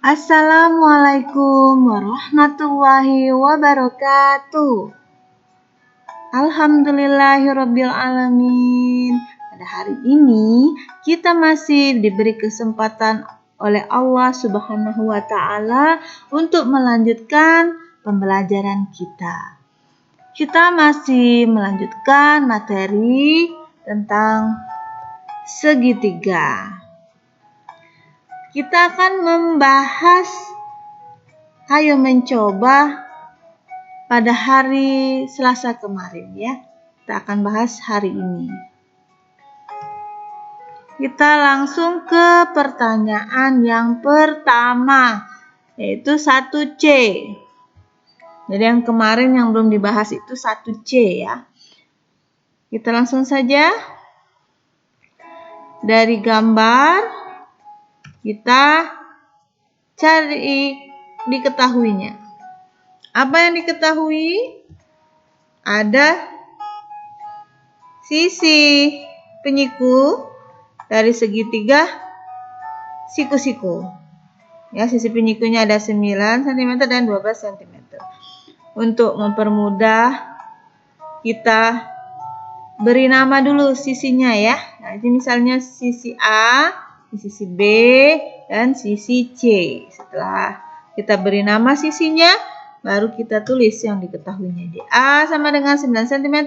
Assalamualaikum warahmatullahi wabarakatuh. Alhamdulillahirabbil alamin. Pada hari ini kita masih diberi kesempatan oleh Allah Subhanahu wa taala untuk melanjutkan pembelajaran kita. Kita masih melanjutkan materi tentang segitiga. Kita akan membahas ayo mencoba pada hari Selasa kemarin ya. Kita akan bahas hari ini. Kita langsung ke pertanyaan yang pertama, yaitu 1C. Jadi yang kemarin yang belum dibahas itu 1C ya. Kita langsung saja. Dari gambar kita cari diketahuinya. Apa yang diketahui? Ada sisi penyiku dari segitiga siku-siku. Ya, sisi penyikunya ada 9 cm dan 12 cm. Untuk mempermudah, kita beri nama dulu sisinya ya. Nah, ini misalnya sisi A, sisi B, dan sisi C. Setelah kita beri nama sisinya, baru kita tulis yang diketahuinya. Di A sama dengan 9 cm,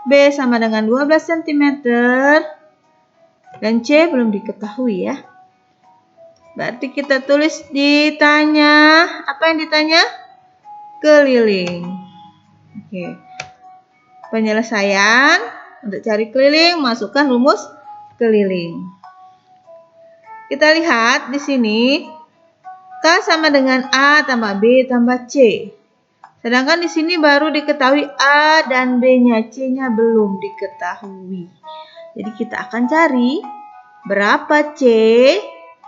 B sama dengan 12 cm, dan C belum diketahui ya. Berarti kita tulis ditanya. Apa yang ditanya? Keliling. Oke. Penyelesaian untuk cari keliling, masukkan rumus keliling. Kita lihat di sini K sama dengan A tambah B tambah C. Sedangkan di sini baru diketahui A dan B-nya, C-nya belum diketahui. Jadi kita akan cari berapa C,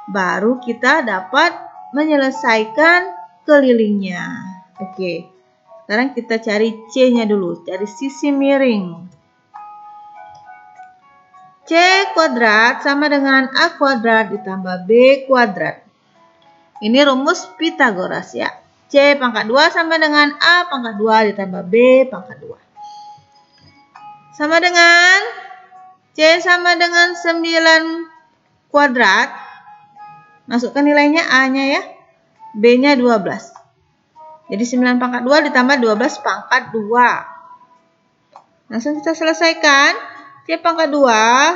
baru kita dapat menyelesaikan kelilingnya. Oke. Sekarang kita cari C-nya dulu, cari sisi miring. C kuadrat sama dengan A kuadrat ditambah B kuadrat. Ini rumus Pythagoras ya. C pangkat 2 sama dengan A pangkat 2 ditambah B pangkat 2. Sama dengan C sama dengan 9 kuadrat. Masukkan nilainya A-nya ya. B-nya 12. Jadi 9 pangkat 2 ditambah 12 pangkat 2. Langsung kita selesaikan. C pangkat 2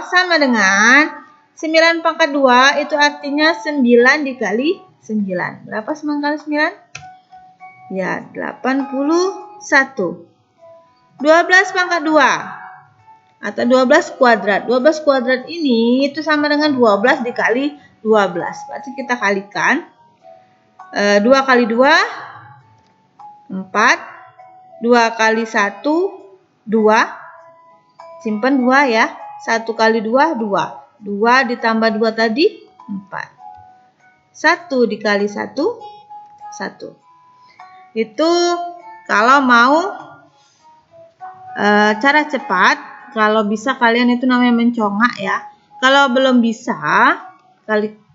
sama dengan 9 pangkat 2 itu artinya 9 dikali 9. Berapa 9 kali 9? Ya, 81. 12 pangkat 2 atau 12 kuadrat. 12 kuadrat ini itu sama dengan 12 dikali 12. Berarti kita kalikan. 2 kali 2, 4. 2 kali 1, 2. Simpan 2 ya. 1 kali 2, 2. 2 ditambah 2 tadi, 4. 1 dikali 1, 1. Itu kalau mau cara cepat. Kalau bisa kalian itu namanya mencongak ya. Kalau belum bisa,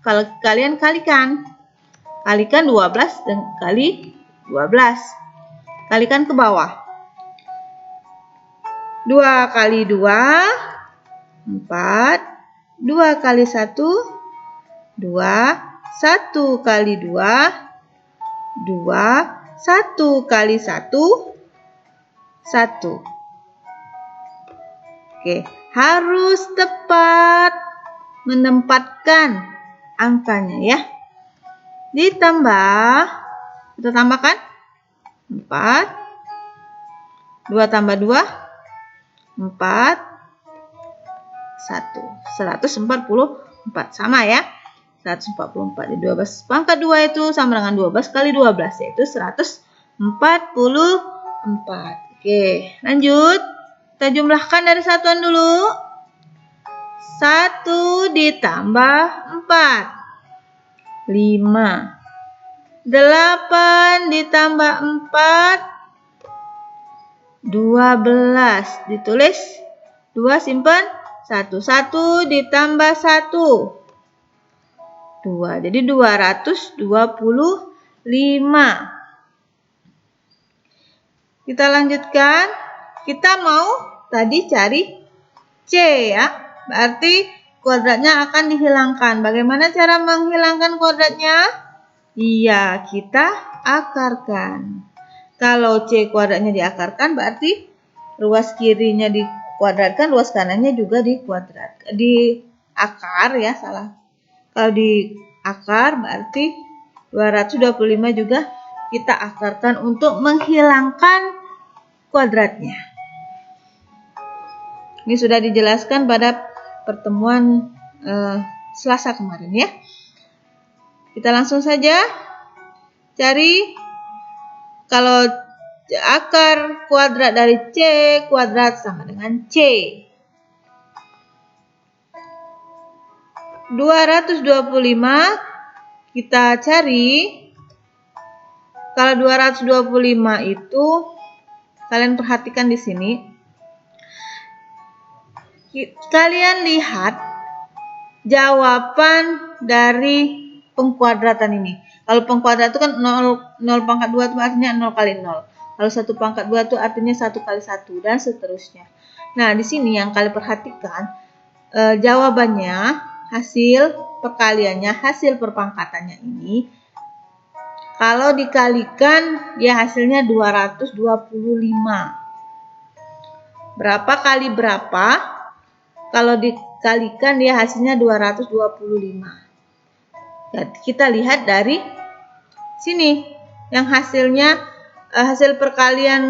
kalau kalian kalikan. Kalikan 12 dan kali 12. Kalikan ke bawah. 2 kali 2, 4. 2 kali 1, 2. 1 kali 2, 2. 1 kali 1, 1. Oke, harus tepat menempatkan angkanya ya. Ditambah, kita tambahkan 4. 2 tambah 2, 4, 1. 144 sama ya. 144 di 12 pangkat 2 itu sama dengan 12 kali 12 yaitu 144. Oke, lanjut. Kita jumlahkan dari satuan dulu. 1 ditambah 4, 5. 8 ditambah 4, 12. Ditulis 2 simpan 1. 1 ditambah 1, 2. Jadi 225. Kita lanjutkan. Kita mau tadi cari C ya. Berarti kuadratnya akan dihilangkan. Bagaimana cara menghilangkan kuadratnya? Iya, kita akarkan. Kalau C kuadratnya diakarkan berarti ruas kirinya dikuadratkan, ruas kanannya juga dikuadratkan. Diakar ya, salah. Kalau diakar berarti 225 juga kita akarkan untuk menghilangkan kuadratnya. Ini sudah dijelaskan pada pertemuan Selasa kemarin ya. Kita langsung saja cari. Kalau akar kuadrat dari C kuadrat sama dengan C. 225 kita cari. Kalau 225 itu kalian perhatikan di sini. Kalian lihat jawaban dari pengkuadratan ini. Kalau pengkuadrat itu kan 0 pangkat 2 itu artinya 0 kali 0. Kalau 1 pangkat 2 itu artinya 1 kali 1 dan seterusnya. Nah, di sini yang kalian perhatikan jawabannya, hasil perkaliannya, hasil perpangkatannya ini kalau dikalikan dia hasilnya 225. Berapa kali berapa? Kalau dikalikan dia hasilnya 225. Kita lihat dari sini yang hasilnya hasil perkalian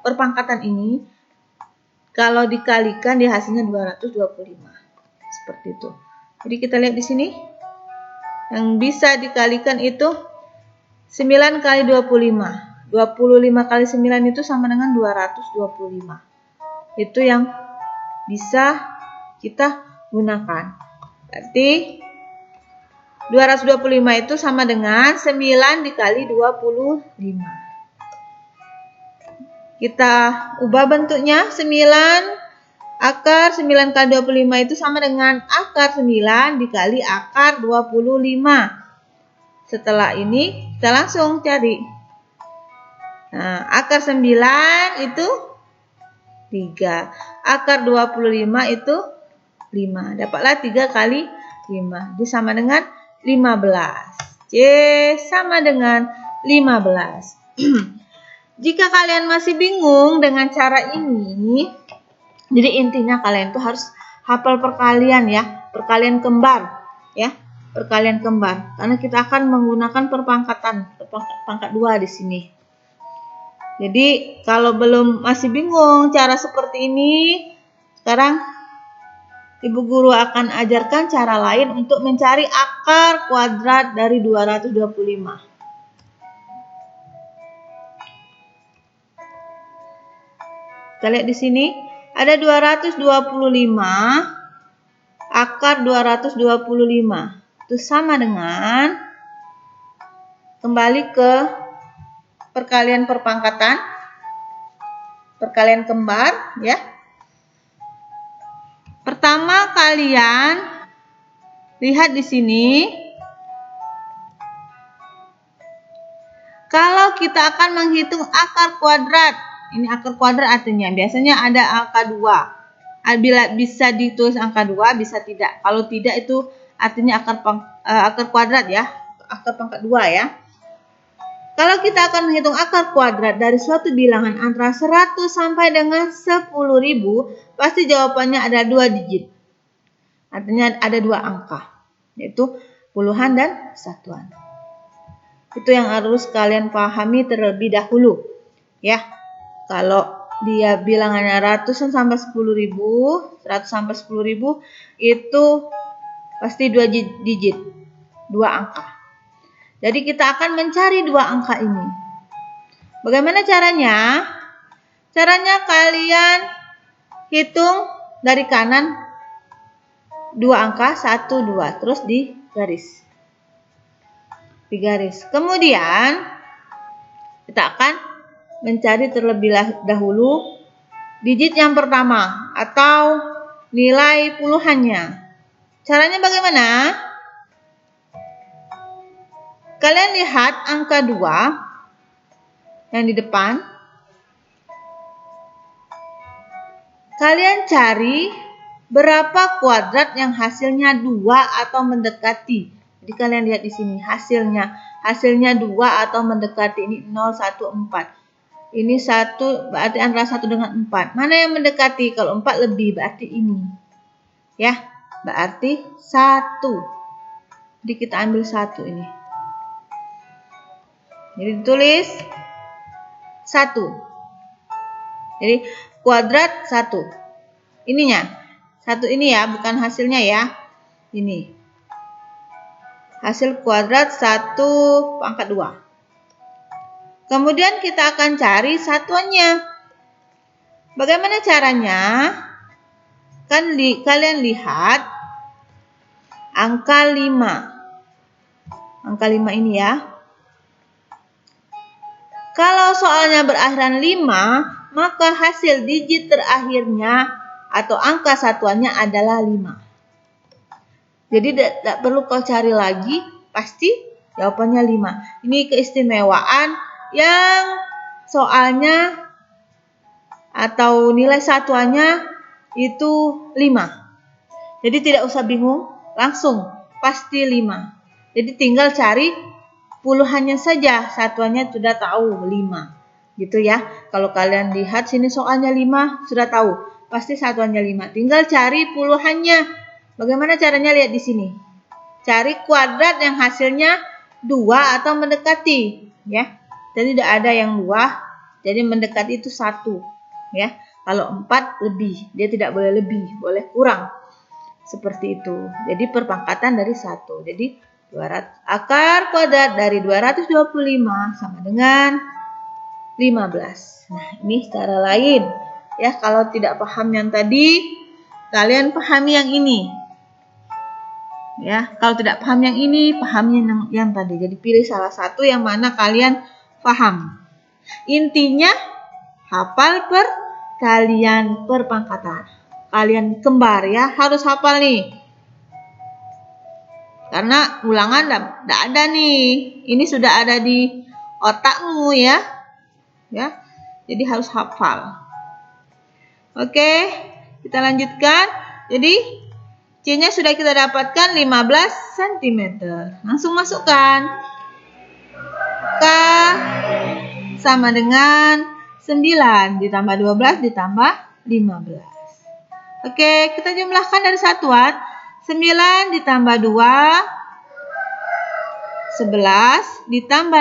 perpangkatan ini kalau dikalikan dia hasilnya 225 seperti itu. Jadi kita lihat di sini yang bisa dikalikan itu 9 kali 25. 25 kali 9 itu sama dengan 225. Itu yang bisa kita gunakan. Berarti 225 itu sama dengan 9 dikali 25. Kita ubah bentuknya. 9 akar 9 kali 25 itu sama dengan akar 9 dikali akar 25. Setelah ini kita langsung cari. Nah, akar 9 itu 3. Akar 25 itu 5. Dapatlah 3 kali 5. Itu sama dengan 15. C sama dengan 15. Jika kalian masih bingung dengan cara ini, jadi intinya kalian tuh harus hafal perkalian ya, perkalian kembar ya, perkalian kembar. Karena kita akan menggunakan perpangkatan, pangkat 2 di sini. Jadi kalau masih bingung cara seperti ini, sekarang Ibu guru akan ajarkan cara lain untuk mencari akar kuadrat dari 225. Kita lihat di sini ada 225 akar 225. Itu sama dengan, kembali ke perkalian perpangkatan, perkalian kembar ya. Pertama kalian lihat di sini. Kalau kita akan menghitung akar kuadrat, ini akar kuadrat artinya biasanya ada angka 2. Bila bisa ditulis angka 2, bisa tidak. Kalau tidak itu artinya akar kuadrat ya, akar pangkat 2 ya. Kalau kita akan menghitung akar kuadrat dari suatu bilangan antara 100 sampai dengan 10.000, pasti jawabannya ada 2 digit. Artinya ada 2 angka, yaitu puluhan dan satuan. Itu yang harus kalian pahami terlebih dahulu. Ya, kalau dia bilangannya ratusan sampai 10.000, 100 sampai 10.000, itu pasti 2 digit, 2 angka. Jadi kita akan mencari 2 angka ini. Bagaimana caranya? Caranya kalian hitung dari kanan 2 angka, 1, 2, terus di garis. Kemudian kita akan mencari terlebih dahulu digit yang pertama atau nilai puluhannya. Caranya bagaimana? Kalian lihat angka 2 yang di depan. Kalian cari berapa kuadrat yang hasilnya 2 atau mendekati. Jadi kalian lihat di sini hasilnya 2 atau mendekati. Ini 0, 1, 4. Ini 1 berarti antara 1 dengan 4. Mana yang mendekati? Kalau 4 lebih berarti ini. Ya, berarti 1. Jadi kita ambil 1 ini. Jadi ditulis 1. Jadi kuadrat 1. Ininya. 1 ini ya, bukan hasilnya ya. Ini. Hasil kuadrat 1 pangkat 2. Kemudian kita akan cari satuannya. Bagaimana caranya? Kalian lihat angka 5. Angka 5 ini ya. Kalau soalnya berakhiran 5, maka hasil digit terakhirnya atau angka satuannya adalah 5. Jadi tidak perlu kau cari lagi, pasti jawabannya 5. Ini keistimewaan yang soalnya atau nilai satuannya itu 5. Jadi tidak usah bingung, langsung pasti 5. Jadi tinggal cari puluhannya saja, satuannya sudah tahu 5. Gitu ya. Kalau kalian lihat sini soalnya 5, sudah tahu. Pasti satuannya 5. Tinggal cari puluhannya. Bagaimana caranya? Lihat di sini. Cari kuadrat yang hasilnya 2 atau mendekati. Ya. Jadi tidak ada yang 2. Jadi mendekati itu 1. Ya. Kalau 4 lebih. Dia tidak boleh lebih. Boleh kurang. Seperti itu. Jadi perpangkatan dari 1. Jadi akar kuadrat dari 225 sama dengan 15. Nah, ini cara lain. Ya, kalau tidak paham yang tadi, kalian pahami yang ini. Ya, kalau tidak paham yang ini, pahami yang tadi. Jadi pilih salah satu yang mana kalian paham. Intinya hafal perkalian perpangkatan. Kalian kembar ya, harus hafal nih. Karena ulangan tidak ada nih. Ini sudah ada di otakmu ya. Ya. Jadi harus hafal. Oke, kita lanjutkan. Jadi C-nya sudah kita dapatkan 15 cm. Langsung masukkan. K sama dengan 9 ditambah 12 ditambah 15. Oke, kita jumlahkan dari satuan. 9 ditambah 2, 11 ditambah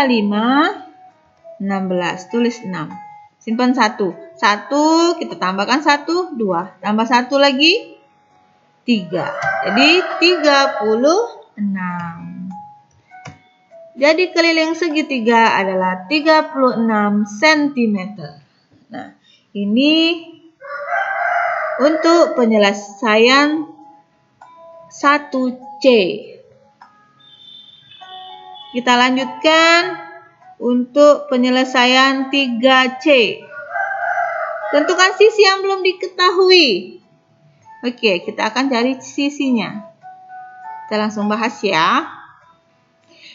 5, 16. Tulis 6. Simpan 1. 1 kita tambahkan 1, 2. Tambah 1 lagi 3. Jadi 36. Jadi keliling segitiga adalah 36 cm. Nah, ini untuk penyelesaian 1C. Kita lanjutkan untuk penyelesaian 3C. Tentukan sisi yang belum diketahui. Oke, kita akan cari sisinya. Kita langsung bahas ya.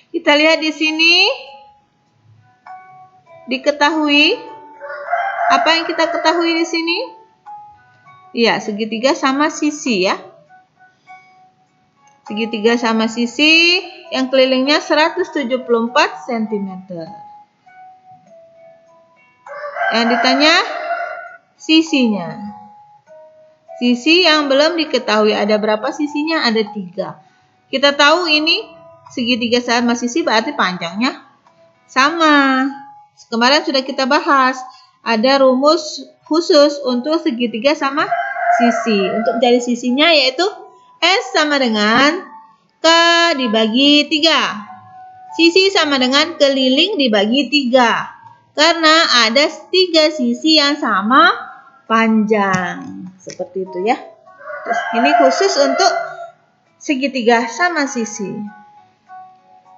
Kita lihat di sini. Diketahui. Apa yang kita ketahui di sini? Iya, segitiga sama sisi ya. Segitiga sama sisi yang kelilingnya 174 cm. Yang ditanya sisinya. Sisi yang belum diketahui ada berapa sisinya? Ada 3. Kita tahu ini segitiga sama sisi berarti panjangnya sama. Kemarin sudah kita bahas. Ada rumus khusus untuk segitiga sama sisi. Untuk mencari sisinya yaitu S sama dengan K dibagi 3. Sisi sama dengan keliling dibagi 3. Karena ada 3 sisi yang sama panjang. Seperti itu ya. Terus ini khusus untuk segitiga sama sisi.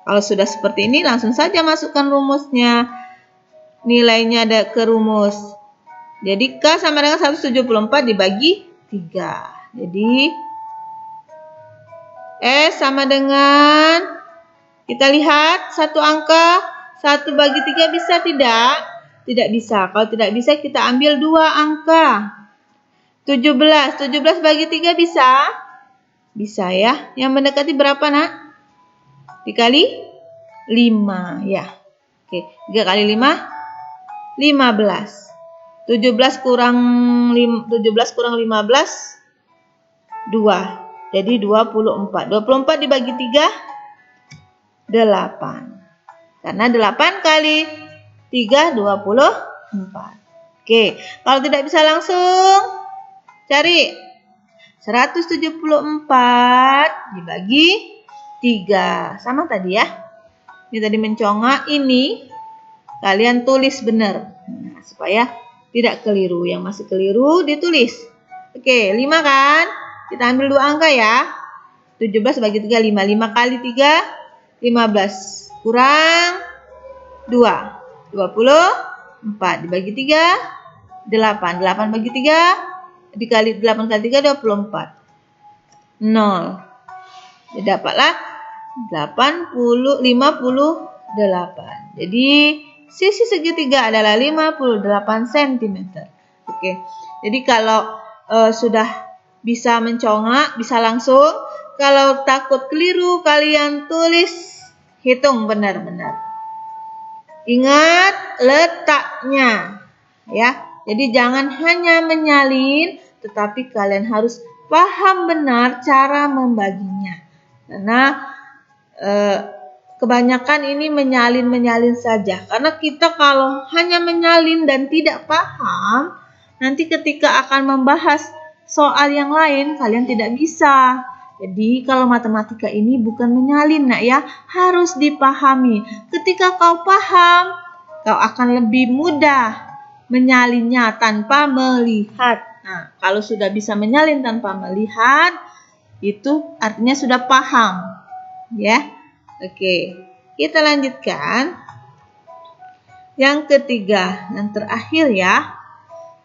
Kalau sudah seperti ini langsung saja masukkan rumusnya. Nilainya ada ke rumus. Jadi K sama dengan 174 dibagi 3. Jadi S sama dengan Kita lihat satu angka, 1 bagi 3 bisa tidak? Tidak bisa. Kalau tidak bisa kita ambil 2 angka. 17. 17 bagi 3 bisa? Bisa ya. Yang mendekati berapa nak? Dikali 5 ya. Oke, 3 kali 5, 15. 17 kurang 15, 2. Jadi 24. 24 dibagi 3, 8. Karena 8 kali 3, 24. Oke, kalau tidak bisa langsung cari 174 dibagi 3. Sama tadi ya. Ini tadi mencongak, ini kalian tulis benar. Nah, supaya tidak keliru. Yang masih keliru ditulis. Oke, 5 kan? Kita ambil 2 angka ya. 17 bagi 3, 5. 5 kali 3, 15. Kurang 2. 24. Dibagi 3, 8. 8 bagi 3, dikali 8 kali 3, 24. 0. Jadi dapatlah 58. Jadi sisi segitiga adalah 58 cm. Oke. Jadi kalau sudah bisa mencongak, bisa langsung. Kalau takut keliru, kalian tulis, hitung benar-benar. Ingat letaknya, ya. Jadi jangan hanya menyalin, tetapi kalian harus paham benar cara membaginya. Karena kebanyakan ini menyalin saja. Karena kita kalau hanya menyalin dan tidak paham, nanti ketika akan membahas soal yang lain, kalian tidak bisa. Jadi kalau matematika ini bukan menyalin nak ya, harus dipahami. Ketika kau paham, kau akan lebih mudah menyalinnya tanpa melihat. Nah, kalau sudah bisa menyalin tanpa melihat, itu artinya sudah paham. Ya, oke. Kita lanjutkan. Yang ketiga, yang terakhir ya.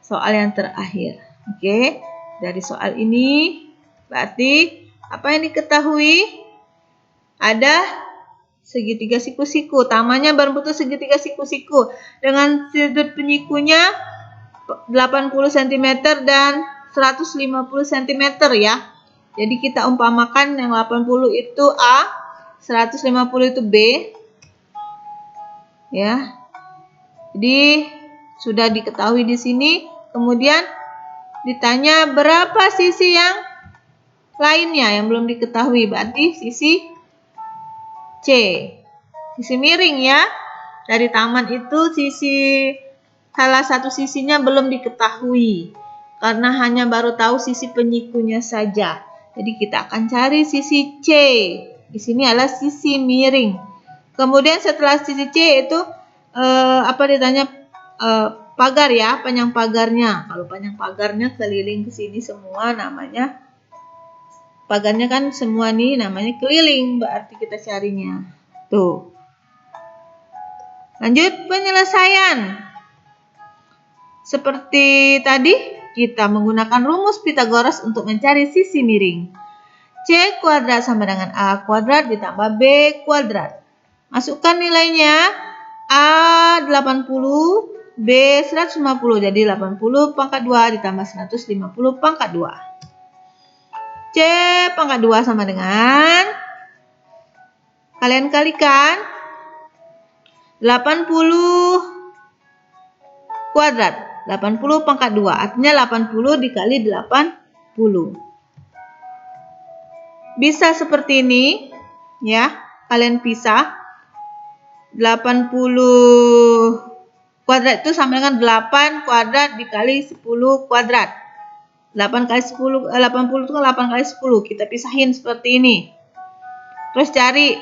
Soal yang terakhir. Oke, dari soal ini berarti apa yang diketahui? Ada segitiga siku-siku. Tamanya berbentuk segitiga siku-siku dengan sudut penyikunya 80 cm dan 150 cm ya. Jadi kita umpamakan yang 80 itu A, 150 itu B. Ya. Jadi sudah diketahui di sini. Kemudian ditanya berapa sisi yang lainnya yang belum diketahui. Berarti sisi C. Sisi miring ya. Dari taman itu salah satu sisinya belum diketahui. Karena hanya baru tahu sisi penyikunya saja. Jadi kita akan cari sisi C. Di sini adalah sisi miring. Kemudian setelah sisi C itu ditanya pagar ya, panjang pagarnya. Kalau panjang pagarnya keliling ke sini semua namanya pagarnya kan semua nih namanya keliling, berarti kita carinya. Tuh. Lanjut penyelesaian. Seperti tadi, kita menggunakan rumus Pythagoras untuk mencari sisi miring. C kuadrat sama dengan A kuadrat ditambah B kuadrat. Masukkan nilainya. A 80, B 150. Jadi 80 pangkat 2 ditambah 150 pangkat 2. C pangkat 2 sama dengan, kalian kalikan 80 kuadrat. 80 pangkat 2 artinya 80 dikali 80. Bisa seperti ini ya, kalian pisah. 80 kuadrat itu sama dengan 8 kuadrat dikali 10 kuadrat. 8 kali 10, 80 itu kan 8 kali 10. Kita pisahin seperti ini. Terus cari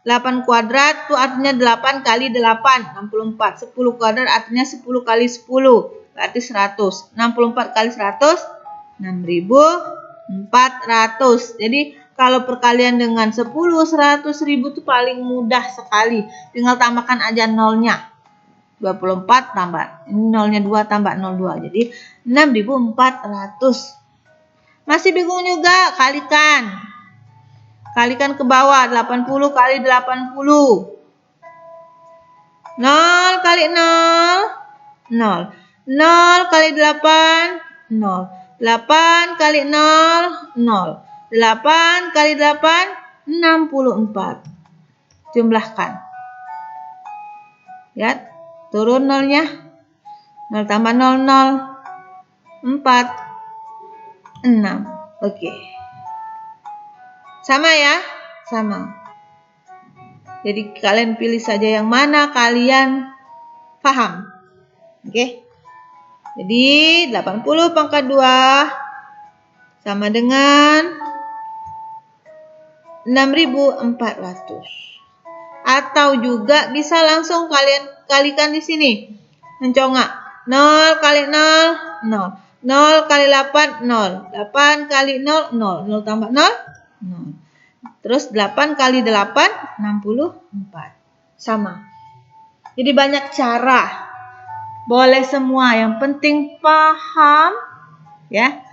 8 kuadrat itu artinya 8 kali 8, 64. 10 kuadrat artinya 10 kali 10, berarti 100. 64 kali 100, 6.400. Jadi kalau perkalian dengan 10, 100.000 itu paling mudah sekali. Tinggal tambahkan aja nolnya. 24 tambah, ini nolnya 2 tambah 02. Jadi 6.400. Masih bingung juga? Kalikan. Kalikan ke bawah, 80 kali 80. 0 kali 0, 0. 0 kali 8, 0. 8 kali 0, 0. 8 kali 8, 64. Jumlahkan. Lihat, turun nolnya. 0 tambah 0, 0. 4, 6. Oke. Sama ya? Sama. Jadi kalian pilih saja yang mana kalian paham. Oke. Jadi 80 pangkat 2 sama dengan 6.400. Atau juga bisa langsung kalian kalikan di sini. Mencongak. 0 kali 0, 0. 0 kali 8, 0. 8 kali 0, 0. 0 tambah 0, 0. Terus 8 kali 8, 64. Sama. Jadi banyak cara. Boleh semua, yang penting paham. Ya.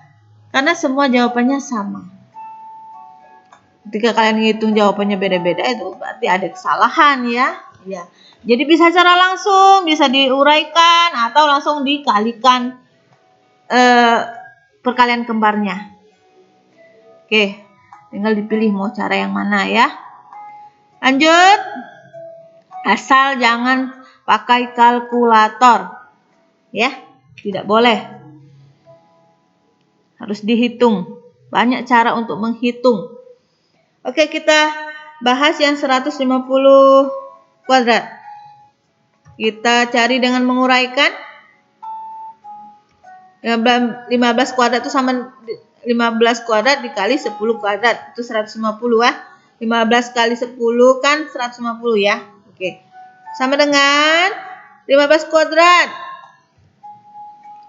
Karena semua jawabannya sama. Ketika kalian ngitung jawabannya beda-beda, itu berarti ada kesalahan ya. Ya. Jadi bisa secara langsung, bisa diuraikan, atau langsung dikalikan perkalian kembarnya. Oke. Tinggal dipilih mau cara yang mana ya. Lanjut. Asal jangan pakai kalkulator. Ya, tidak boleh. Harus dihitung. Banyak cara untuk menghitung. Oke, kita bahas yang 150 kuadrat. Kita cari dengan menguraikan. 15 kuadrat itu sama 15 kuadrat dikali 10 kuadrat itu 150 ya. 15 kali 10 kan 150 ya. Oke. Sama dengan 15 kuadrat.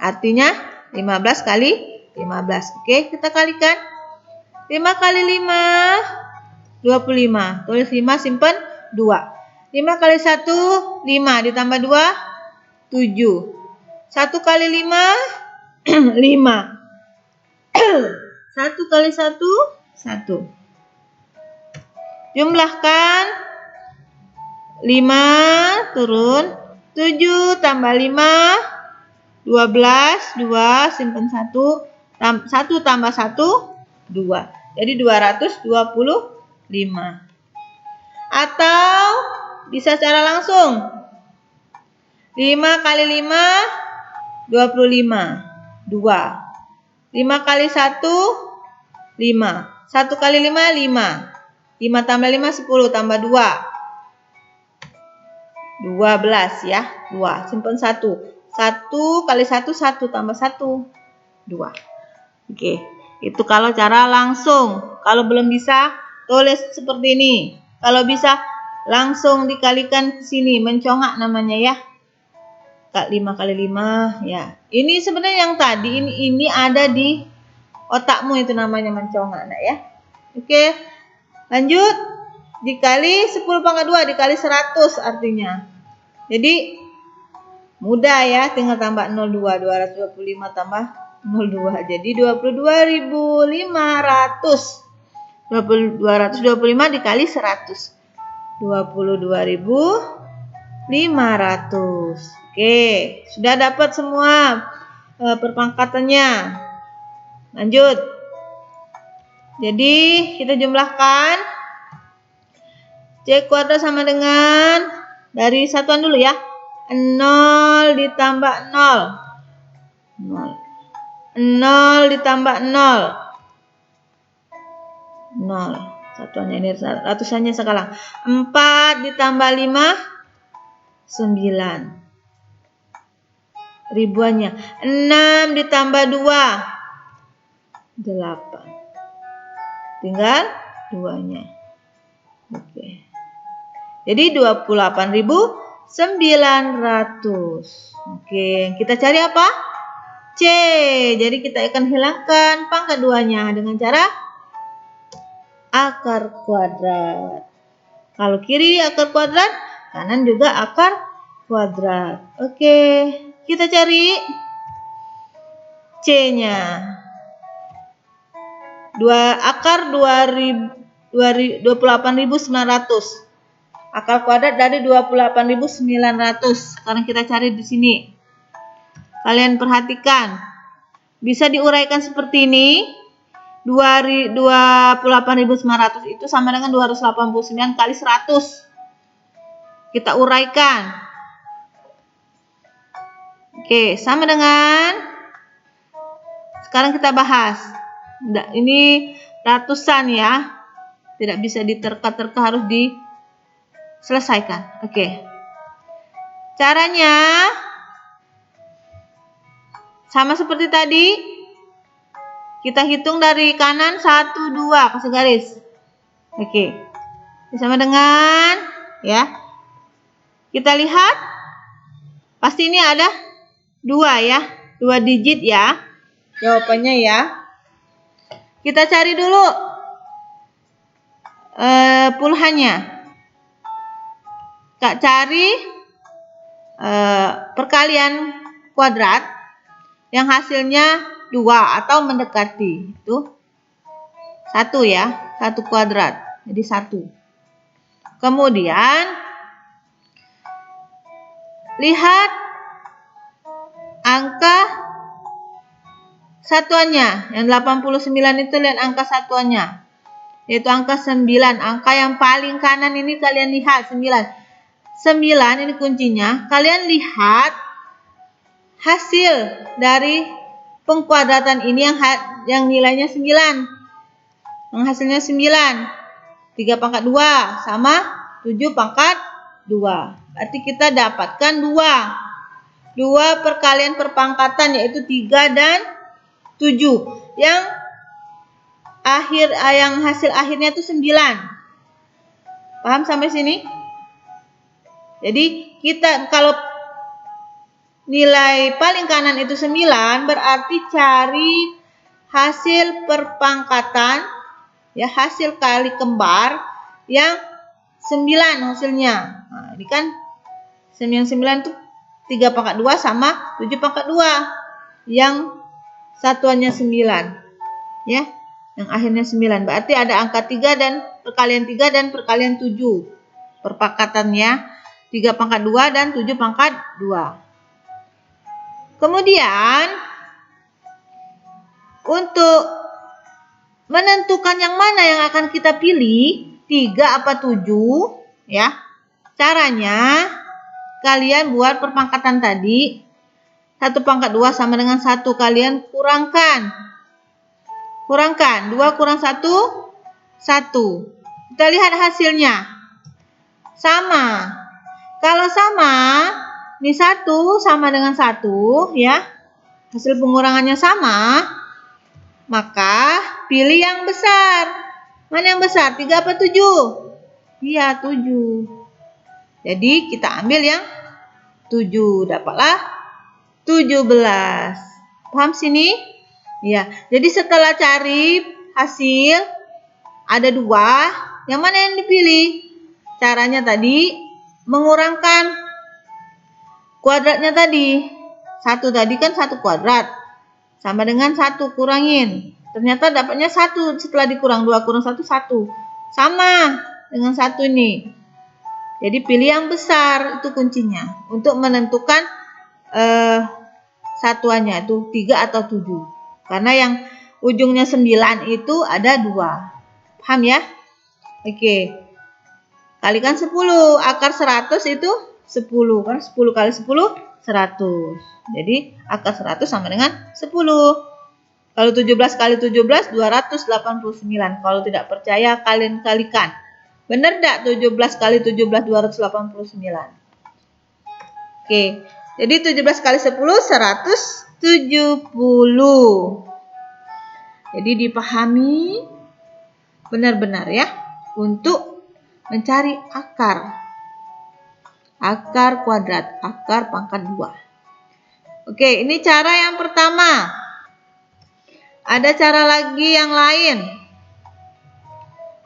Artinya 15 kali 15. Oke, kita kalikan. 5 kali 5 25. Tulis 5, simpan 2. 5 kali 1 5 ditambah 2 7. 1 kali 5 5. 1 kali 1, 1. Jumlahkan. 5 turun. 7 tambah 5, 12. 2, simpan 1. 1 tambah 1, 2. Jadi 225. Atau bisa secara langsung. 5 kali 5, 25. 2. 5 kali 1, 5. 1 kali 5, 5. 5 tambah 5, 10. Tambah 2. 12 ya. 2. Simpan 1. 1 kali 1, 1. Tambah 1. 2. Oke. Itu kalau cara langsung. Kalau belum bisa, tulis seperti ini. Kalau bisa, langsung dikalikan ke sini. Mencongak namanya ya. 5 kali 5 ya. Ini sebenarnya yang tadi ini ada di otakmu, itu namanya mencongak nak ya. Oke. Lanjut. Dikali 10 pangkat 2 dikali 100 artinya. Jadi mudah ya, tinggal tambah 02. 225 tambah 02. Jadi 22.500. 225 dikali 100. 22.500. Oke, sudah dapat semua perpangkatannya. Lanjut. Jadi kita jumlahkan. C kuadrat sama dengan, dari satuan dulu ya. 0 ditambah 0. 0. 0 ditambah 0. 0. Satuannya ini ratusannya sekarang. 4 ditambah 5, 9. Ribuannya. 6 ditambah 2, 8. Tinggal 2-nya. Oke. Jadi 28.900. Oke, kita cari apa? C. Jadi kita akan hilangkan pangkat 2-nya dengan cara akar kuadrat. Kalau kiri akar kuadrat, kanan juga akar kuadrat. Oke, kita cari C-nya. Akar 2000 28.900. Akar kuadrat dari 28.900. Sekarang kita cari di sini. Kalian perhatikan. Bisa diuraikan seperti ini. 28.900 itu sama dengan 289 kali 100. Kita uraikan. Oke, sama dengan. Sekarang kita bahas. Ini ratusan ya. Tidak bisa diterka-terka, harus diselesaikan. Oke. Caranya sama seperti tadi. Kita hitung dari kanan 1, 2, kasih garis. Oke. Sama dengan ya. Kita lihat. Pasti ini ada 2 ya. 2 digit ya. Jawabannya ya. Kita cari dulu puluhannya. Kak cari perkalian kuadrat yang hasilnya 2 atau mendekati. Itu 1 ya, 1 kuadrat. Jadi 1. Kemudian lihat angka satuannya. Yang 89 itu lihat angka satuannya. Yaitu angka 9. Angka yang paling kanan ini kalian lihat 9. 9 ini kuncinya. Kalian lihat hasil dari pengkuadratan ini yang nilainya 9. Yang hasilnya 9. 3 pangkat 2 sama 7 pangkat 2. Berarti kita dapatkan 2 perkalian perpangkatan, yaitu 3 dan 7. Yang hasil akhirnya itu 9. Paham sampai sini? Jadi kita kalau nilai paling kanan itu 9, berarti cari hasil perpangkatan ya, hasil kali kembar yang 9 hasilnya. Nah, ini kan 9 itu 3 pangkat 2 sama 7 pangkat 2. Yang satuannya 9. Ya, yang akhirnya 9. Berarti ada angka 3 dan perkalian 3 dan perkalian 7. Perpangkatannya 3 pangkat 2 dan 7 pangkat 2. Kemudian untuk menentukan yang mana yang akan kita pilih, 3 apa 7 ya. Caranya kalian buat perpangkatan tadi. 1 pangkat 2 sama dengan 1, kalian kurangkan. 2 kurang 1, 1. Kita lihat hasilnya. Sama. Kalau sama, ini 1 sama dengan 1 ya. Hasil pengurangannya sama. Maka pilih yang besar. Mana yang besar? 3 apa 7? Iya, 7. Jadi kita ambil yang 7. Dapatlah 17. Paham sini? Ya. Jadi setelah cari hasil ada 2. Yang mana yang dipilih? Caranya tadi mengurangkan kuadratnya tadi. 1 tadi kan 1 kuadrat. Sama dengan 1 kurangin. Ternyata dapatnya 1 setelah dikurang. 2 kurang 1, 1. Sama dengan 1 ini. Jadi pilih yang besar, itu kuncinya. Untuk menentukan satuannya itu 3 atau 7. Karena yang ujungnya 9 itu ada 2. Paham ya? Oke. Kalikan 10. Akar 100 itu 10. Kan 10 kali 10, 100. Jadi akar 100 sama dengan 10. Kalau 17 kali 17, 289. Kalau tidak percaya, kalian kalikan. Benar tidak 17 kali 17, 289? Oke. Jadi 17 kali 10, 170. Jadi dipahami benar-benar ya. Untuk mencari akar kuadrat, akar pangkat 2. Oke, ini cara yang pertama. Ada cara lagi yang lain.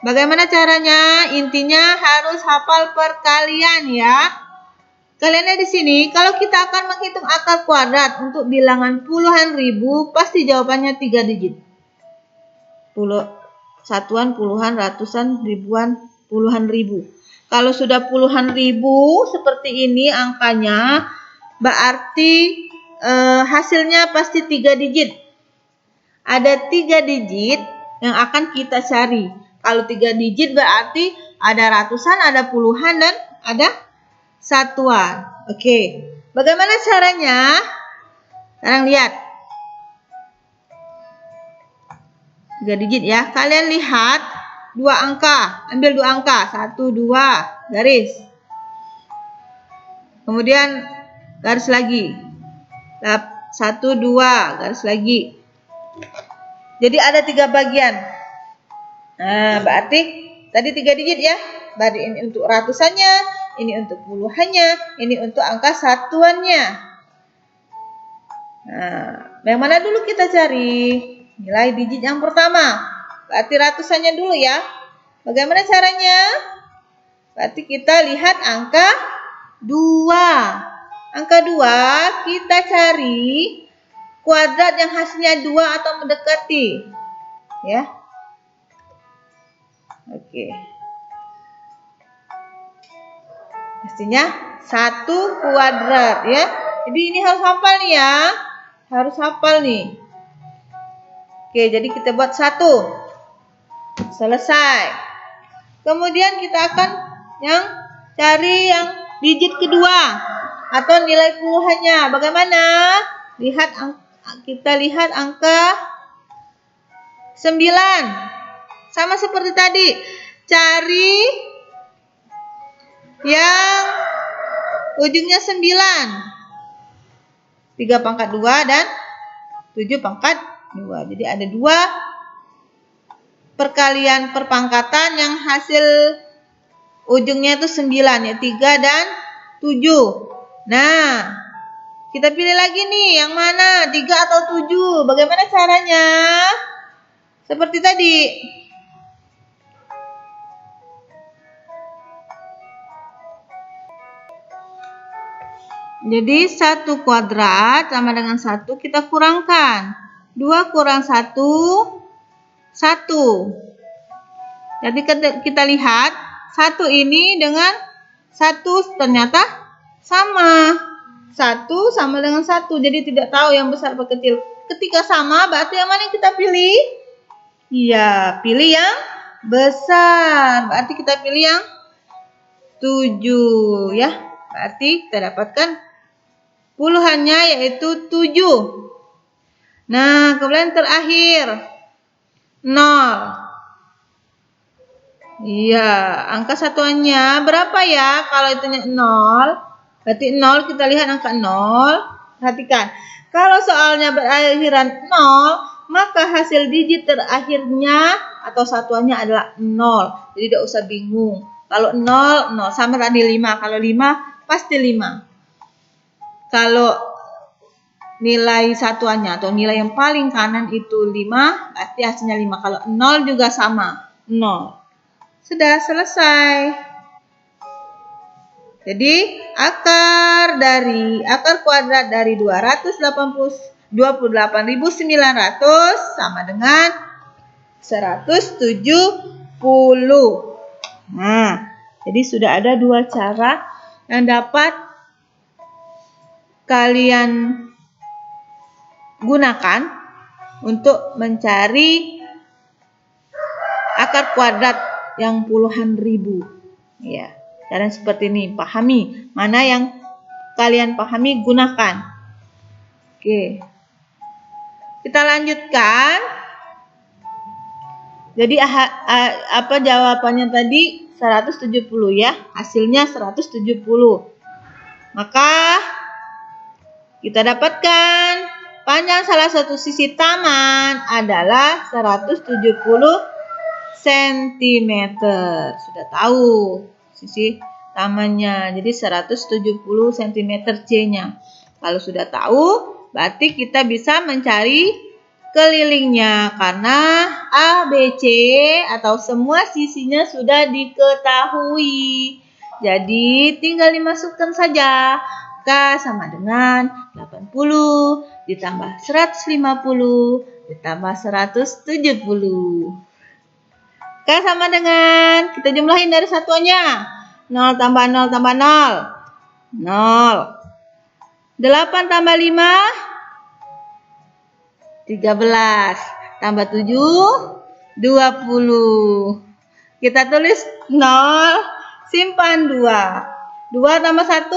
Bagaimana caranya? Intinya harus hafal perkalian ya. Kalian lihat di sini, kalau kita akan menghitung akar kuadrat untuk bilangan puluhan ribu, pasti jawabannya 3 digit. satuan, puluhan, ratusan, ribuan, puluhan ribu. Kalau sudah puluhan ribu seperti ini angkanya, berarti hasilnya pasti 3 digit. Ada 3 digit yang akan kita cari. Kalau 3 digit berarti ada ratusan, ada puluhan, dan ada satuan. Oke, bagaimana caranya? Sekarang lihat. 3 digit ya. Kalian lihat 2 angka. Ambil 2 angka. 1, 2, garis. Kemudian garis lagi. 1, 2, garis lagi. Jadi ada 3 bagian. Nah, berarti tadi 3 digit ya. Berarti ini untuk ratusannya, ini untuk puluhannya, ini untuk angka satuannya. Nah, yang mana dulu kita cari? Nilai digit yang pertama. Berarti ratusannya dulu ya. Bagaimana caranya? Berarti kita lihat angka 2. Angka 2 kita cari kuadrat yang hasilnya 2 atau mendekati. Ya. Oke. Pastinya 1 kuadrat ya. Jadi ini harus hafal nih ya. Harus hafal nih. Oke, jadi kita buat 1. Selesai. Kemudian kita akan cari yang digit kedua atau nilai puluhannya. Bagaimana? Kita lihat angka 9. Sama seperti tadi. Cari yang ujungnya 9. 3 pangkat 2 dan 7 pangkat 2. Jadi ada 2 perkalian perpangkatan yang hasil ujungnya itu 9 ya, 3 dan 7. Nah, kita pilih lagi nih yang mana, 3 atau 7. Bagaimana caranya? Seperti tadi. Jadi 1 kuadrat sama dengan 1 kita kurangkan. 2 kurang 1, 1. Jadi kita lihat 1 ini dengan 1 ternyata sama. 1 sama dengan 1. Jadi tidak tahu yang besar atau kecil. Ketika sama berarti yang mana kita pilih? Iya, pilih yang besar. Berarti kita pilih yang 7 ya. Berarti kita dapatkan puluhannya yaitu 7. Nah, kemudian terakhir 0. Iya, angka satuannya berapa ya? Kalau itunya 0, berarti 0 kita lihat angka 0. Perhatikan, kalau soalnya berakhiran 0, maka hasil digit terakhirnya atau satuannya adalah 0. Jadi tidak usah bingung. Kalau 0, 0 sama tadi 5. Kalau 5 pasti 5. Kalau nilai satuannya atau nilai yang paling kanan itu 5, berarti hasilnya 5. Kalau 0 juga sama, 0. Sudah selesai. Jadi akar kuadrat dari 228.900 sama dengan 170. Nah, jadi sudah ada 2 cara yang dapat kalian gunakan untuk mencari akar kuadrat yang puluhan ribu. Ya, cara seperti ini, pahami. Mana yang kalian pahami, gunakan. Oke. Kita lanjutkan. Jadi apa jawabannya tadi? 170 ya. Hasilnya 170. Maka kita dapatkan panjang salah satu sisi taman adalah 170 cm. Sudah tahu sisi tamannya. Jadi 170 cm C-nya. Kalau sudah tahu, berarti kita bisa mencari kelilingnya. Karena A, B, C atau semua sisinya sudah diketahui. Jadi tinggal dimasukkan saja. K sama dengan 80 ditambah 150 ditambah 170. Maka sama dengan, kita jumlahin dari satuannya. 0 tambah 0 tambah 0. 0. 8 tambah 5. 13. Tambah 7. 20. Kita tulis 0. Simpan 2. 2 tambah 1.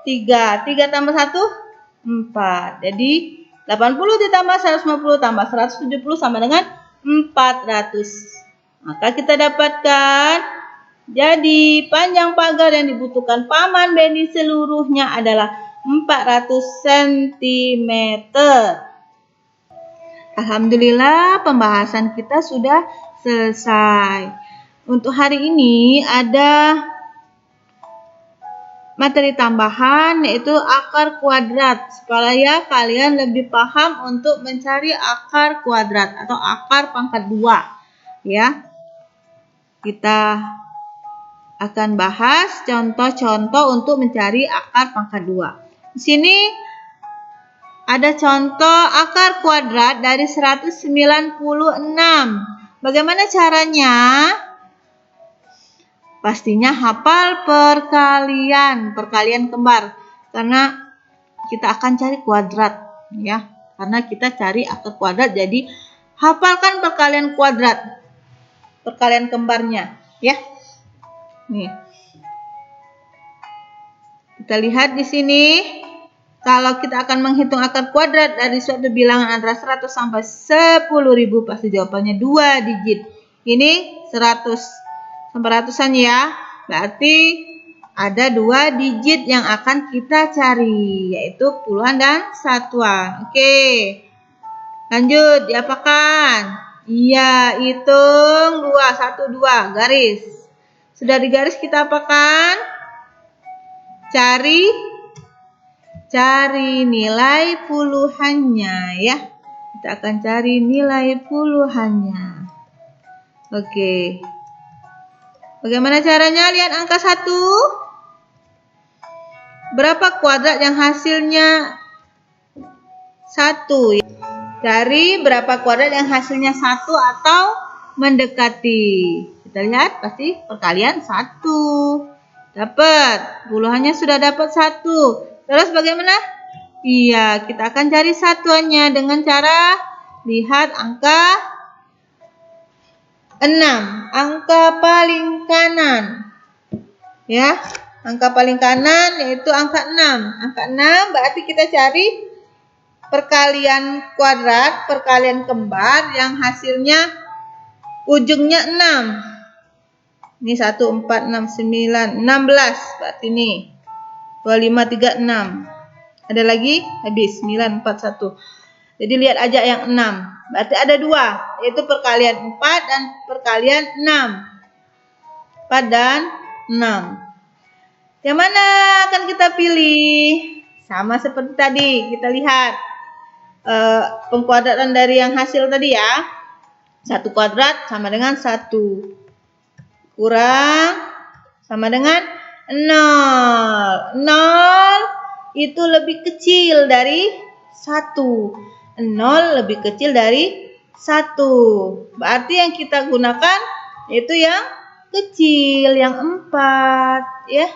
3. 3 tambah 1. 4. Jadi 80 ditambah 150 tambah 170 sama dengan 400. Maka kita dapatkan, jadi panjang pagar yang dibutuhkan Paman Benny seluruhnya adalah 400 cm. Alhamdulillah pembahasan kita sudah selesai. Untuk hari ini ada materi tambahan yaitu akar kuadrat, supaya kalian lebih paham untuk mencari akar kuadrat atau akar pangkat 2 ya. Kita akan bahas contoh-contoh untuk mencari akar pangkat 2. Di sini ada contoh akar kuadrat dari 196. Bagaimana caranya? Pastinya hafal perkalian kembar, karena kita akan cari kuadrat ya. Karena kita cari akar kuadrat, jadi hafalkan perkalian kuadrat, perkalian kembarnya ya. Nih. Kita lihat di sini, kalau kita akan menghitung akar kuadrat dari suatu bilangan antara 100 sampai 10.000, pasti jawabannya 2 digit. Ini 100 sampai ratusan ya. Berarti ada 2 digit yang akan kita cari, yaitu puluhan dan satuan. Oke. Lanjut, diapakan? Iya, hitung 2, 1, 2, garis. Sudah digaris, kita apakan? Cari nilai puluhannya ya. Kita akan cari nilai puluhannya. Oke. Bagaimana caranya? Lihat angka 1. Berapa kuadrat yang hasilnya 1? Cari berapa kuadrat yang hasilnya 1 atau mendekati. Kita lihat, pasti perkalian 1. Dapat. Puluhannya sudah dapat 1. Terus bagaimana? Iya, kita akan cari satuannya dengan cara lihat angka 6. Angka paling kanan. Ya, angka paling kanan yaitu angka 6. Angka 6 berarti kita cari perkalian kuadrat, perkalian kembar yang hasilnya ujungnya 6. Ini 1, 4, 6, 9, 16. Berarti ini 2, 5, 3, 6. Ada lagi? Habis. 9, 4, 1. Jadi lihat aja yang 6. Berarti ada 2. Yaitu perkalian 4 dan perkalian 6. 4 dan 6. Yang mana akan kita pilih? Sama seperti tadi. Kita lihat pengkuadratan dari yang hasil tadi ya. 1 kuadrat sama dengan 1. Kurang sama dengan 0. 0 itu lebih kecil dari 1. 0 lebih kecil dari 1. Berarti yang kita gunakan yaitu yang kecil, yang 4 ya.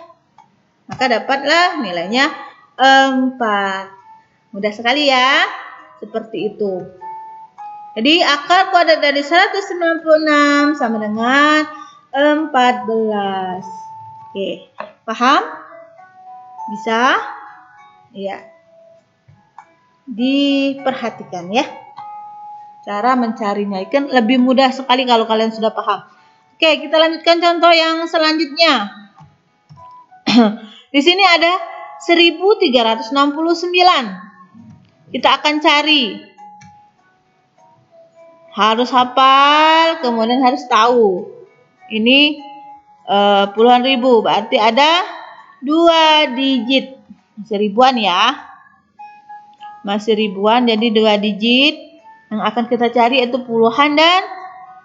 Maka dapatlah nilainya 4. Mudah sekali ya. Seperti itu. Jadi akar kuadrat dari 196 sama dengan 14. Oke, paham? Bisa? Iya. Diperhatikan ya. Cara mencarinya kan lebih mudah sekali kalau kalian sudah paham. Oke, kita lanjutkan contoh yang selanjutnya. Di sini ada 1369. Kita akan cari. Harus hafal, kemudian harus tahu. Ini puluhan ribu, berarti ada 2 digit. Masih ribuan ya. Masih ribuan, jadi 2 digit. Yang akan kita cari yaitu puluhan dan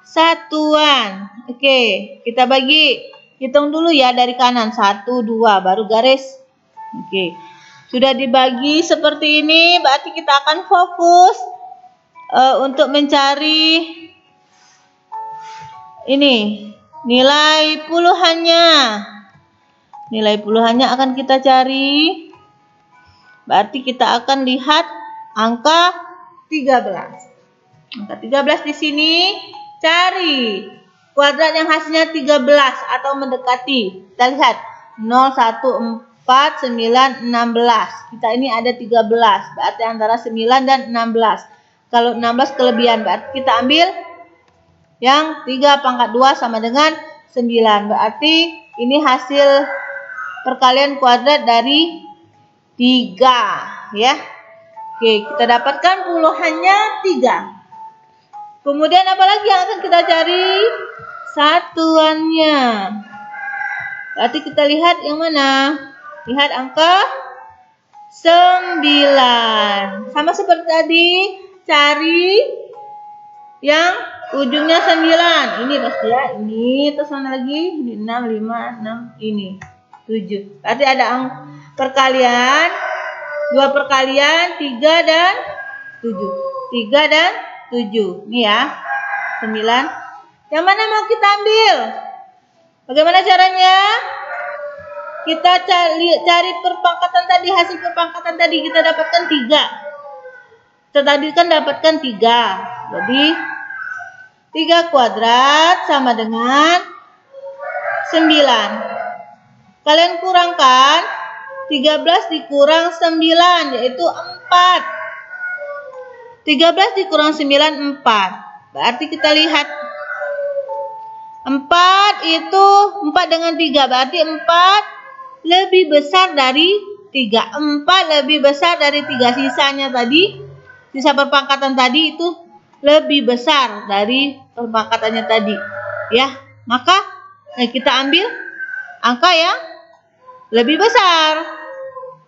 satuan. Oke, kita bagi. Hitung dulu ya dari kanan. 1, 2, baru garis. Oke. Sudah dibagi seperti ini, berarti kita akan fokus untuk mencari Ini nilai puluhannya. Nilai puluhannya akan kita cari. Berarti kita akan lihat angka 13. Angka 13 di sini, cari kuadrat yang hasilnya 13 atau mendekati. Kita lihat 0, 1, 4, 9, 16. Kita ini ada 13, berarti antara 9 dan 16. Kalau 16 kelebihan, berarti kita ambil yang 3 pangkat 2 sama dengan 9. Berarti ini hasil perkalian kuadrat dari 3, ya. Oke, kita dapatkan puluhannya 3. Kemudian apa lagi yang akan kita cari? Satuannya. Berarti kita lihat yang mana? Lihat angka 9. Sama seperti tadi, cari yang ujungnya 9. Ini pasti ya. Ini terus mana lagi? Ini 6, 5, 6, ini 7. Berarti ada perkalian, 2 perkalian, 3 dan 7. 3 dan 7. Ini ya. 9. Yang mana mau kita ambil? Bagaimana caranya? Kita cari perpangkatan tadi, hasil perpangkatan tadi kita dapatkan 3. Kita tadi kan dapatkan 3. Jadi 3 kuadrat sama dengan 9. Kalian kurangkan 13 dikurang 9 yaitu 4. 13 dikurang 9, 4. Berarti kita lihat 4 itu 4 dengan 3. Berarti 4 lebih besar dari 3. 4 lebih besar dari 3. Sisanya tadi, sisa perpangkatan tadi itu lebih besar dari perpangkatannya tadi. Ya, maka kita ambil angka yang lebih besar.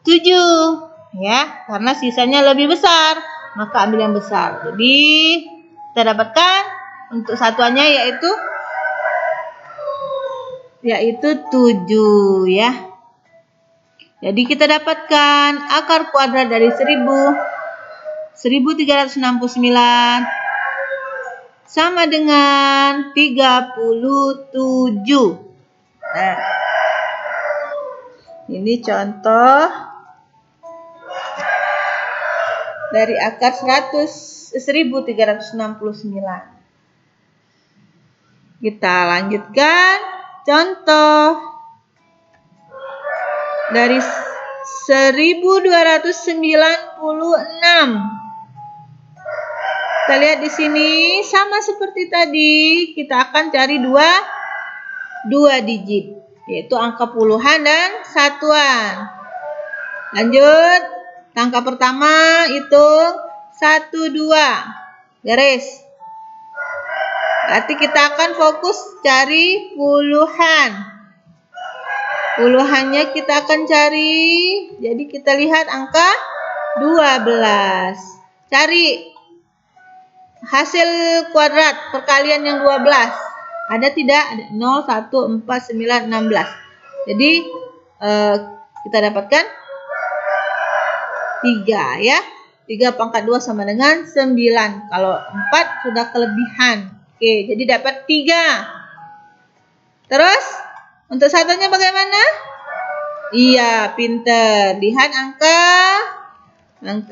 7. Ya, karena sisanya lebih besar. Maka ambil yang besar. Jadi kita dapatkan untuk satuannya yaitu 7 ya. Jadi kita dapatkan akar kuadrat dari 1369 sama dengan 37. Nah, ini contoh dari akar 1369. Kita lanjutkan contoh dari 1296. Kita lihat di sini sama seperti tadi, kita akan cari dua digit, yaitu angka puluhan dan satuan. Lanjut. Angka pertama hitung 1, 2. Garis. Berarti kita akan fokus cari puluhan. Puluhannya kita akan cari. Jadi kita lihat angka 12. Cari hasil kuadrat perkalian yang 12. Ada tidak? Ada 0, 1, 4, 9, 16. Jadi kita dapatkan 3 ya. 3 pangkat 2 sama dengan 9. Kalau 4 sudah kelebihan. Oke, jadi dapat 3. Terus untuk satunya bagaimana? Iya, pinter. Lihat angka 6.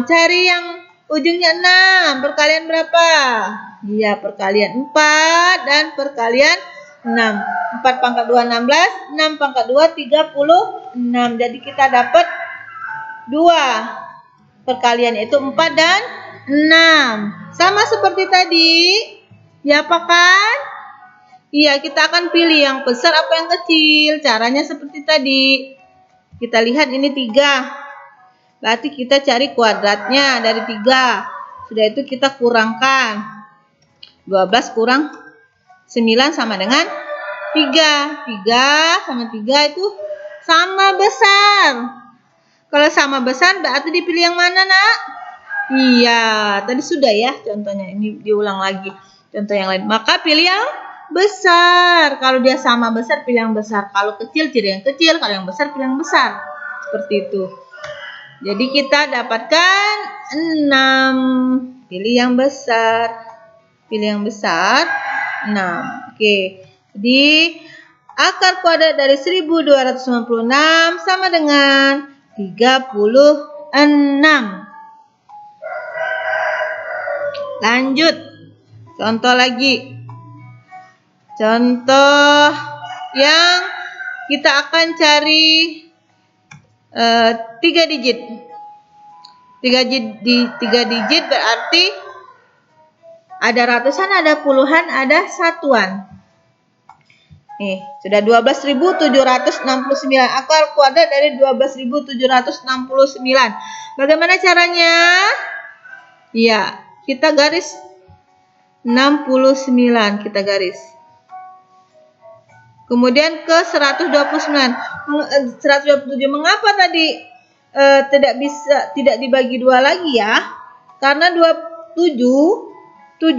Cari yang ujungnya 6. Perkalian berapa? Iya, perkalian 4 dan perkalian 6. 4 pangkat 2, 16. 6 pangkat 2, 36. Jadi kita dapat 2 perkalian, yaitu 4 dan 6. Sama seperti tadi. Ya apa kan? Iya, kita akan pilih yang besar apa yang kecil. Caranya seperti tadi. Kita lihat ini 3. Berarti kita cari kuadratnya dari 3. Sudah itu kita kurangkan. 12 kurang 9 sama dengan 3. 3 sama 3 itu sama besar. Kalau sama besar berarti dipilih yang mana, Nak? Iya, tadi sudah ya contohnya. Ini diulang lagi contoh yang lain. Maka pilih yang besar. Kalau dia sama besar, pilih yang besar. Kalau kecil, cari yang kecil. Kalau yang besar, pilih yang besar. Seperti itu. Jadi kita dapatkan 6. Pilih yang besar. Pilih yang besar, 6. Oke. Jadi akar kuadrat dari 1296 sama dengan 36. Lanjut. Contoh lagi. Contoh yang kita akan cari 3 digit. 3 digit berarti ada ratusan, ada puluhan, ada satuan. Nih, sudah 12.769. Akar kuadrat dari 12.769. Bagaimana caranya? Ya, kita garis 69, kita garis. Kemudian ke 129. 127. Mengapa tadi tidak dibagi 2 lagi ya? Karena 7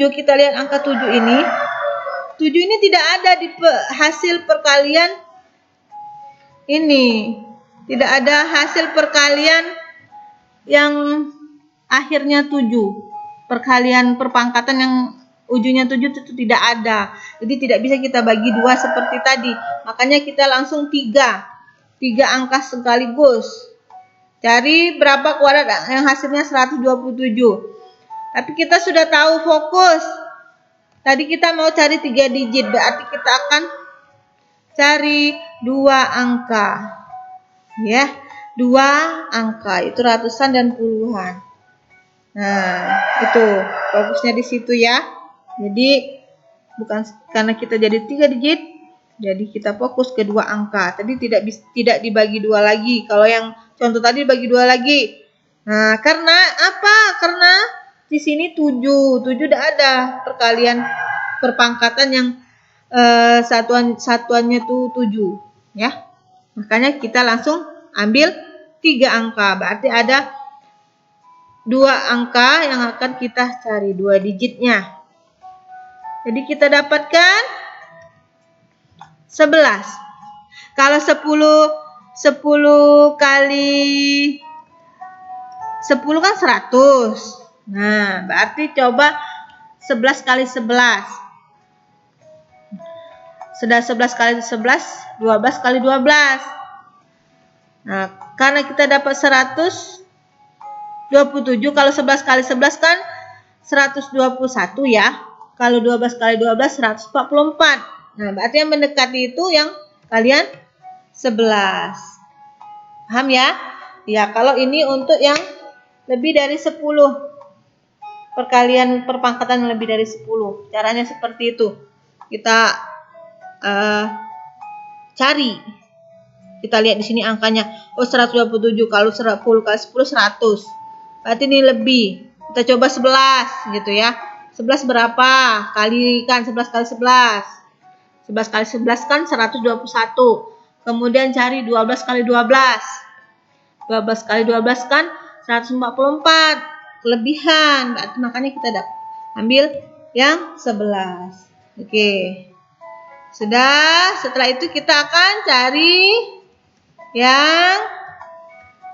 kita lihat angka 7 ini. 7 ini tidak ada di hasil perkalian ini. Tidak ada hasil perkalian yang akhirnya 7. Perkalian perpangkatan yang ujungnya 7 itu tidak ada. Jadi tidak bisa kita bagi 2 seperti tadi. Makanya kita langsung 3 angka sekaligus. Cari berapa kuadrat yang hasilnya 127. Tapi kita sudah tahu fokus. Tadi kita mau cari 3 digit. Berarti kita akan cari 2 angka. Ya, 2 angka. Itu ratusan dan puluhan. Nah, itu fokusnya di situ ya. Jadi bukan karena kita jadi 3 digit, jadi kita fokus ke 2 angka. Tadi tidak dibagi 2 lagi. Kalau yang contoh tadi dibagi 2 lagi. Nah, karena apa? Karena di sini 7 tidak ada perkalian perpangkatan yang satuannya tuh 7 ya. Makanya kita langsung ambil 3 angka. Berarti ada 2 angka yang akan kita cari, 2 digitnya. Jadi kita dapatkan 11. Kalau 10 kali 10 kan 100. Nah, berarti coba 11 kali 11. Sudah 11 kali 11, 12 kali 12. Nah, karena kita dapat 127, kalau 11 kali 11 kan 121 ya. Kalau 12 kali 12, 144. Nah, berarti yang mendekati itu yang kalian 11. Paham ya? Ya, kalau ini untuk yang lebih dari 10. Perkalian perpangkatan lebih dari 10. Caranya seperti itu. Kita cari. Kita lihat di sini angkanya. Oh, 127. Kalau 10 kali 10, 100. Berarti ini lebih. Kita coba 11 gitu ya. 11 berapa? Kalikan 11 kali 11. 11 kali 11 kan 121. Kemudian cari 12 kali 12. 12 kali 12 kan 144. Kelebihan, makanya kita ambil yang 11. Oke. Sudah, setelah itu kita akan cari yang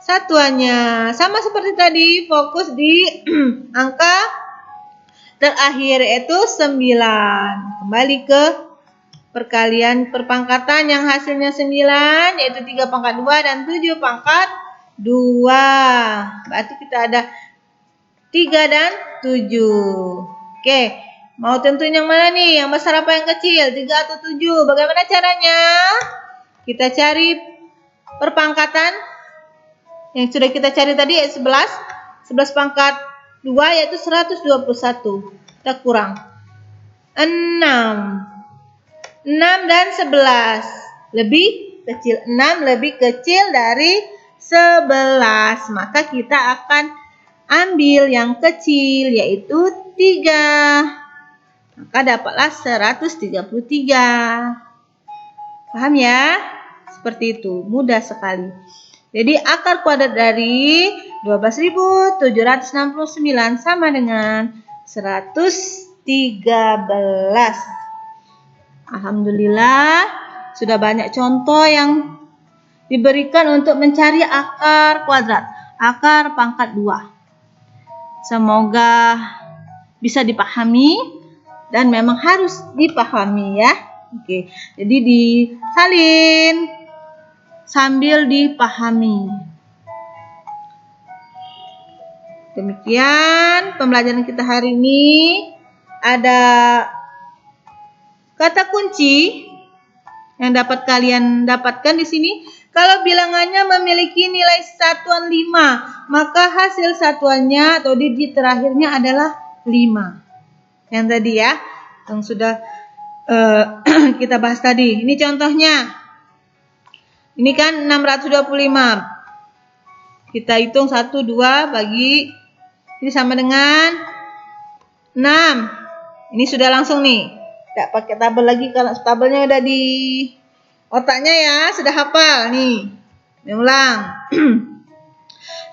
satuannya. Sama seperti tadi, fokus di angka terakhir yaitu 9. Kembali ke perkalian perpangkatan yang hasilnya 9 yaitu 3 pangkat 2 dan 7 pangkat 2. Berarti kita ada 3 dan 7. Oke, mau tentuin yang mana nih? Yang besar apa yang kecil? 3 atau 7? Bagaimana caranya? Kita cari perpangkatan yang sudah kita cari tadi yaitu 11. 11 pangkat 2 yaitu 121. Kita kurang 6. 6 dan 11. Lebih kecil. 6 lebih kecil dari 11. Maka kita akan ambil yang kecil yaitu 3. Maka dapatlah 133. Paham ya? Seperti itu. Mudah sekali. Jadi akar kuadrat dari 12.769 sama dengan 113. Alhamdulillah sudah banyak contoh yang diberikan untuk mencari akar kuadrat. Akar pangkat 2. Semoga bisa dipahami dan memang harus dipahami ya. Oke, jadi disalin sambil dipahami. Demikian pembelajaran kita hari ini. Ada kata kunci yang dapat kalian dapatkan di sini. Kalau bilangannya memiliki nilai satuan 5, maka hasil satuannya atau digit terakhirnya adalah 5. Yang tadi ya, yang sudah kita bahas tadi. Ini contohnya. Ini kan 625. Kita hitung 1, 2 bagi, ini sama dengan 6. Ini sudah langsung nih. Tidak pakai tabel lagi, kalau tabelnya udah di otaknya ya, sudah hafal nih. Ini ulang.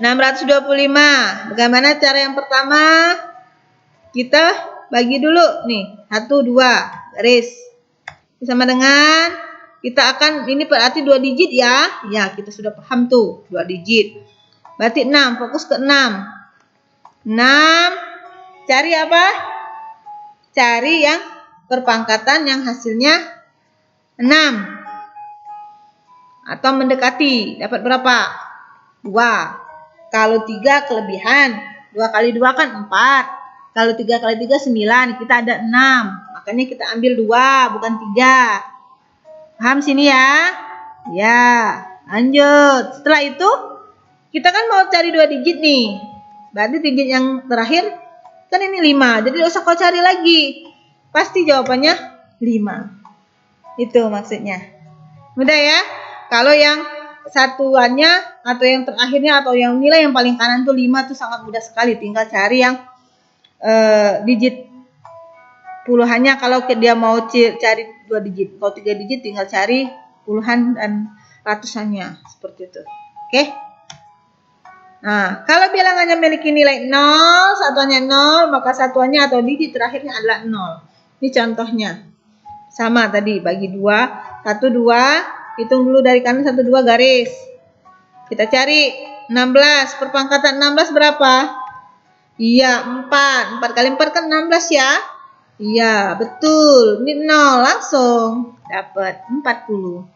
625. Bagaimana cara yang pertama? Kita bagi dulu nih. 1, 2 garis. Ini sama dengan, kita akan, ini berarti 2 digit ya. Ya, kita sudah paham tuh, 2 digit. Berarti 6, fokus ke 6. 6, cari apa? Cari yang perpangkatan yang hasilnya 6. Atau mendekati, dapat berapa? 2. Kalau 3 kelebihan, 2 kali 2 kan 4. Kalau 3 kali 3 9, kita ada 6. Makanya kita ambil 2, bukan 3. Paham sini ya? Ya, lanjut. Setelah itu, kita kan mau cari 2 digit nih. Berarti digit yang terakhir, kan ini 5. Jadi tidak usah kau cari lagi. Pasti jawabannya 5. Itu maksudnya. Mudah ya? Kalau yang satuannya atau yang terakhirnya atau yang nilai yang paling kanan tuh 5 tuh sangat mudah sekali. Tinggal cari yang digit puluhannya kalau dia mau cari 2 digit. Kalau 3 digit tinggal cari puluhan dan ratusannya. Seperti itu. Oke? Nah, kalau bilangannya memiliki nilai 0, satuannya 0, maka satuannya atau digit terakhirnya adalah 0. Ini contohnya. Sama tadi, bagi 2. 1, 2. Hitung dulu dari kanan 1, 2 garis. Kita cari 16. Perpangkatan 16 berapa? Iya, 4. 4 kali 4 kan 16 ya? Iya, betul. Ini 0. Langsung dapat 40.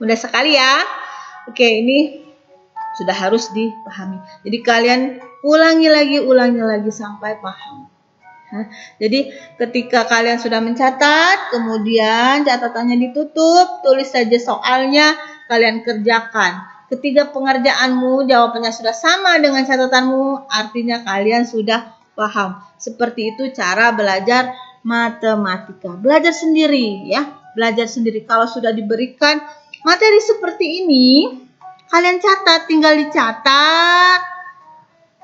Mudah sekali ya. Oke, ini sudah harus dipahami. Jadi kalian ulangi lagi sampai paham. Jadi ketika kalian sudah mencatat, kemudian catatannya ditutup, tulis saja soalnya, kalian kerjakan. Ketika pengerjaanmu jawabannya sudah sama dengan catatanmu, artinya kalian sudah paham. Seperti itu cara belajar matematika. Belajar sendiri ya, belajar sendiri. Kalau sudah diberikan materi seperti ini, kalian catat, tinggal dicatat.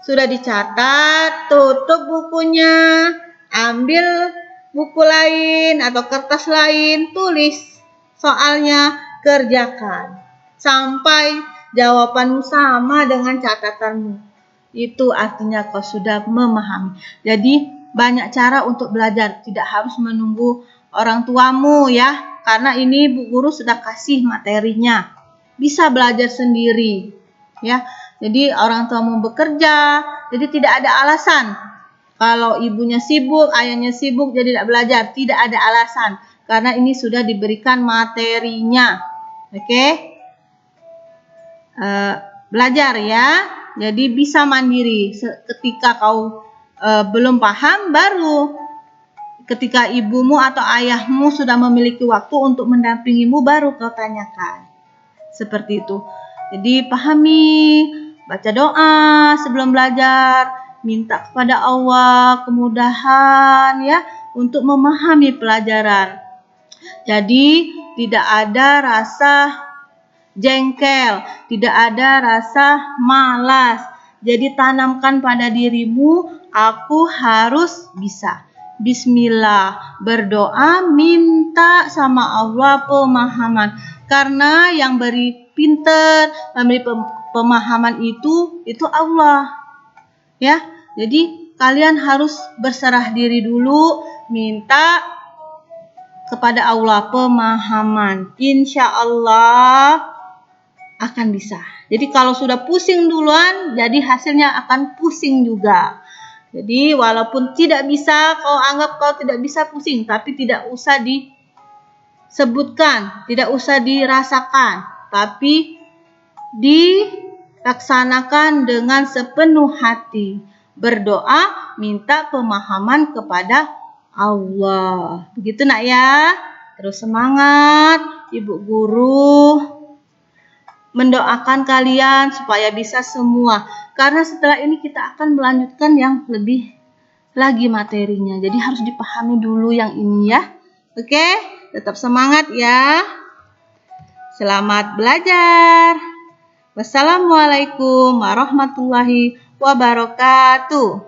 Sudah dicatat, tutup bukunya, ambil buku lain atau kertas lain, tulis soalnya, kerjakan. Sampai jawabanmu sama dengan catatanmu. Itu artinya kau sudah memahami. Jadi banyak cara untuk belajar, tidak harus menunggu orang tuamu ya. Karena ini Bu Guru sudah kasih materinya. Bisa belajar sendiri ya. Jadi orang tua mau bekerja, jadi tidak ada alasan. Kalau ibunya sibuk, ayahnya sibuk, jadi tidak belajar. Tidak ada alasan. Karena ini sudah diberikan materinya. Oke? Belajar ya. Jadi bisa mandiri. Ketika kau belum paham, baru ketika ibumu atau ayahmu sudah memiliki waktu untuk mendampingimu, baru kau tanyakan. Seperti itu. Jadi pahami. Baca doa sebelum belajar, minta kepada Allah kemudahan ya untuk memahami pelajaran. Jadi tidak ada rasa jengkel, tidak ada rasa malas. Jadi tanamkan pada dirimu, aku harus bisa. Bismillah, berdoa, minta sama Allah pemahaman. Karena yang beri pinter, memberi pemahaman itu Allah. Ya, jadi kalian harus berserah diri dulu, minta kepada Allah pemahaman. Insya Allah akan bisa. Jadi kalau sudah pusing duluan, jadi hasilnya akan pusing juga. Jadi walaupun tidak bisa, kau anggap kau tidak bisa pusing, tapi tidak usah disebutkan, tidak usah dirasakan, tapi dilaksanakan dengan sepenuh hati. Berdoa, minta pemahaman kepada Allah. Begitu nak ya. Terus semangat, Ibu Guru mendoakan kalian supaya bisa semua. Karena setelah ini kita akan melanjutkan yang lebih lagi materinya. Jadi harus dipahami dulu yang ini ya. Oke, tetap semangat ya. Selamat belajar. Wassalamualaikum warahmatullahi wabarakatuh.